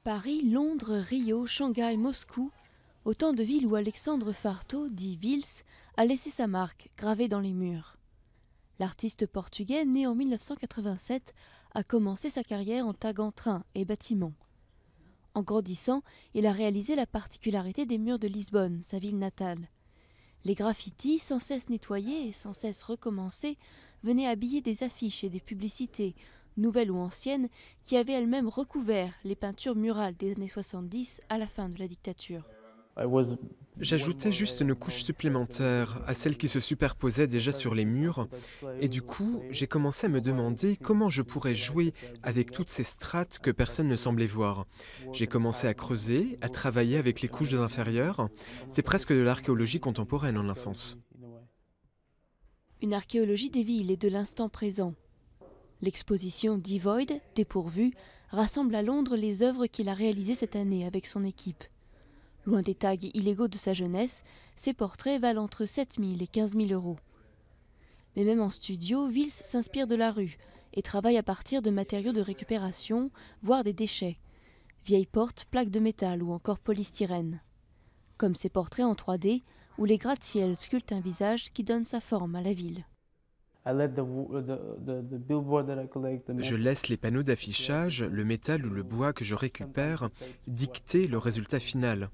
Paris, Londres, Rio, Shanghai, Moscou, autant de villes où Alexandre Farto, dit Vils, a laissé sa marque gravée dans les murs. L'artiste portugais, né en 1987, a commencé sa carrière en taguant trains et bâtiments. En grandissant, il a réalisé la particularité des murs de Lisbonne, sa ville natale. Les graffitis, sans cesse nettoyés et sans cesse recommencés, venaient habiller des affiches et des publicités, nouvelles ou anciennes, qui avaient elles-mêmes recouvert les peintures murales des années 70 à la fin de la dictature. J'ajoutais juste une couche supplémentaire à celle qui se superposait déjà sur les murs, et du coup, j'ai commencé à me demander comment je pourrais jouer avec toutes ces strates que personne ne semblait voir. J'ai commencé à creuser, à travailler avec les couches inférieures. C'est presque de l'archéologie contemporaine en un sens. Une archéologie des villes et de l'instant présent. L'exposition Devoid, dépourvue, rassemble à Londres les œuvres qu'il a réalisées cette année avec son équipe. Loin des tags illégaux de sa jeunesse, ses portraits valent entre 7 000 et 15 000 euros. Mais même en studio, Vils s'inspire de la rue et travaille à partir de matériaux de récupération, voire des déchets. Vieilles portes, plaques de métal ou encore polystyrène. Comme ses portraits en 3D, où les gratte-ciel sculptent un visage qui donne sa forme à la ville. Je laisse les panneaux d'affichage, le métal ou le bois que je récupère, dicter le résultat final.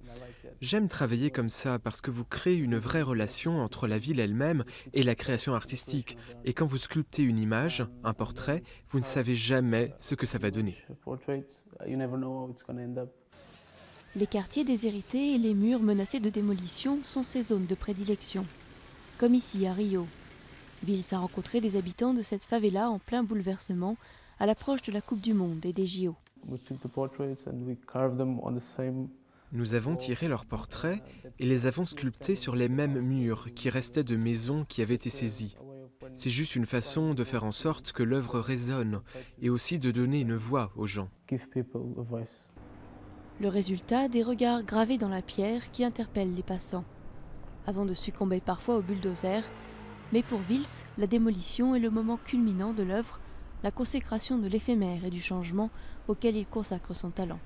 J'aime travailler comme ça parce que vous créez une vraie relation entre la ville elle-même et la création artistique. Et quand vous sculptez une image, un portrait, vous ne savez jamais ce que ça va donner. Les quartiers déshérités et les murs menacés de démolition sont ses zones de prédilection. Comme ici à Rio. Vils a rencontré des habitants de cette favela en plein bouleversement à l'approche de la Coupe du Monde et des JO. Nous avons tiré leurs portraits et les avons sculptés sur les mêmes murs qui restaient de maisons qui avaient été saisies. C'est juste une façon de faire en sorte que l'œuvre résonne et aussi de donner une voix aux gens. Le résultat, des regards gravés dans la pierre qui interpellent les passants. Avant de succomber parfois au bulldozer, mais pour Vils, la démolition est le moment culminant de l'œuvre, la consécration de l'éphémère et du changement auquel il consacre son talent.